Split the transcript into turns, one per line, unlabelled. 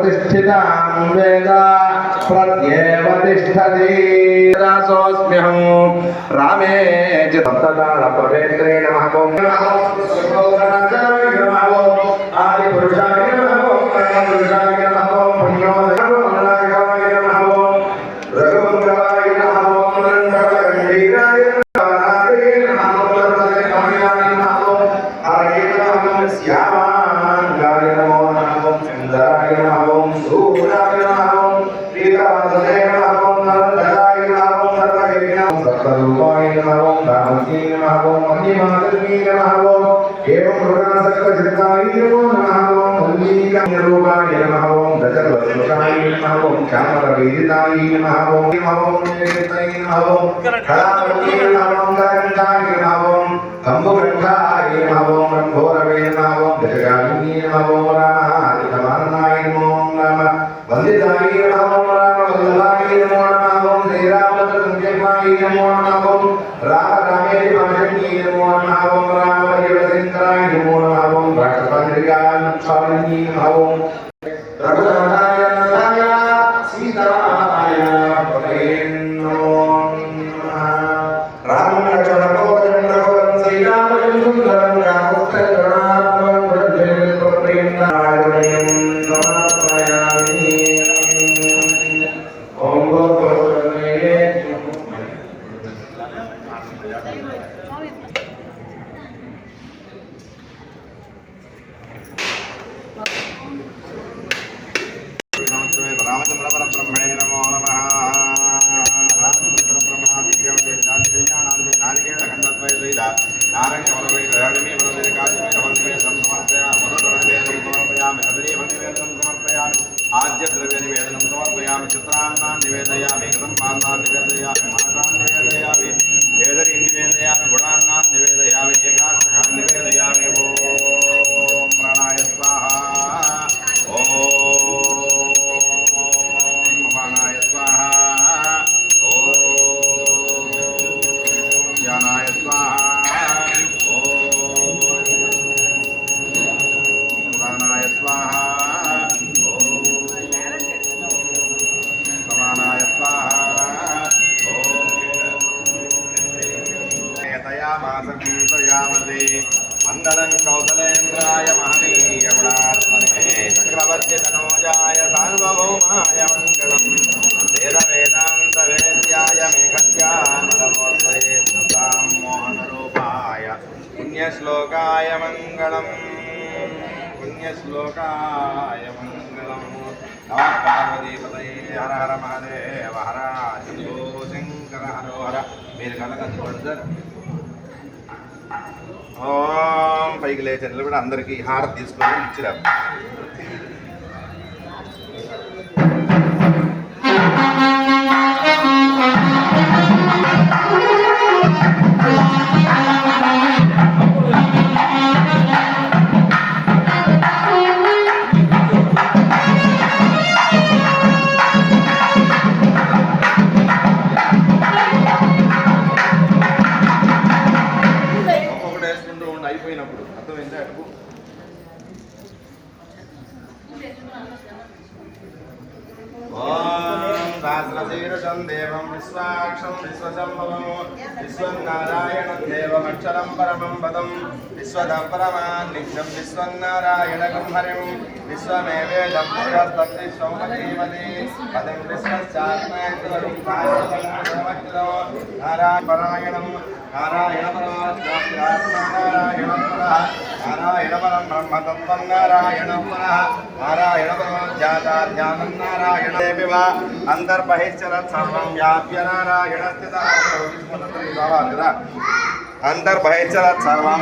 प्रतिष्ठितां वेद प्रत्येव तिष्ठति दासोऽस्म्यहं रामे च सप्तकालपवित्रे नमः आदिपुरुषाय नमः परमपुरुषाय नमः पुण्योदकाय नमः रघुवंशवाय नमः नन्दगण्डीराय श्यामाय नमो नमः सुंदराय नमः सूराय नमः पीतावसने नमः नंदनाय नमः सर्वज्ञान सर्वरूपाय नमः दामोदराय नमः मणिमातृके नमः एवं रुद्रसर्वचित्ताय नमो नमः मल्लिकारूपाय नमः दशवस्त्रकाय नमः श्यामलवेदिताय नमः निकेताय नमः कलावतीय नमः करंदाय नमः कंबुकंठाय नमः रंभोरवे नमः दशगामिनी नमः रामादितमानाय नमः वंदिताय नमः वल्लभाय नमः श्रीरामचंद्रमाय नमः रामेति भाषणीय नमः रामवल्लभचंद्राय नमः राक्षसाय स्वामिनी नमः रघुनाथाय नमः सीताय पतये नमः राम लक्ष्मण भरत रघुवर श्रीरामचंद्रं रामचंद्रनाथं प्रेमनारायणं समर्पयामि ओम भगवते रामचंद्र परब्रह्मणे नमो नमः रामचंद्र ब्रह्मा विद्यावते जातिज्ञानान्ते नारिकेळ खण्डद्वयसहित नारायणवरवैदयामि वरदैकादिमे समर्पयामि समर्पयामि हृदयनिवेदनं समर्पयामि आद्यद्रव्यनिवेदनं समर्पयामि चित्रान्नान् निवेदयामि कृतम्पान्नान् निवेदयामि मासान् निवेदयामि वेदरीं निवेदयामि गुणान्नान् निवेदयामि एकाष्टकान् निवेदयामि ॐ प्राणाय स्वाहा ॐ भवानाय स्वाहा ॐ ज्ञानाय स्वाहा ॐ पुराणाय स्वाहा ॐ समानाय स्वाहा ॐ एतयामासंसयामते मंगलं कौसलेन्द्राय महनीय गुणात्मने चक्रवर्ति तनोजाय सार्वभौमाय मंगलम् वेद वेदांत वेद्याय मेघज्ञानमूर्तये भूतां मोहनरूपाय पुण्यश्लोकाय मंगलम् पुण्यश्लोकाय मंगलम् नमः पार्वतीपतये हर हर महादेव हर शंभो शंकर हर हर మీరు కలగండి సార్ ఓం పైకి లేచి నిలబడి అందరికీ హారతి తీసుకొని ఇచ్చిరాము అయిపోయినప్పుడు అర్థమైందా అడుగు ఓం సహస్రశీర్షం దేవం విశ్వాక్షం విశ్వశంభవం విశ్వనారాయణం దేవమక్షరం పరమం పదం విశ్వదం పరమాన్నిత్యం విశ్వనారాయణకం హరిం విశ్వమేవేదం పురస్తద్విశ్వం పదీమతి పదం విశ్వశ్చాత్మేశ్వరం నారాయణం नारायण नारायण परम ब्रह्म तत्व नारायण नारायण परम जाता ध्यान नारायण देवा अंतर्बहिश्चरत् सर्वं व्याप्य नारायण स्थितः अंतर्बहिश्चरत् सर्वं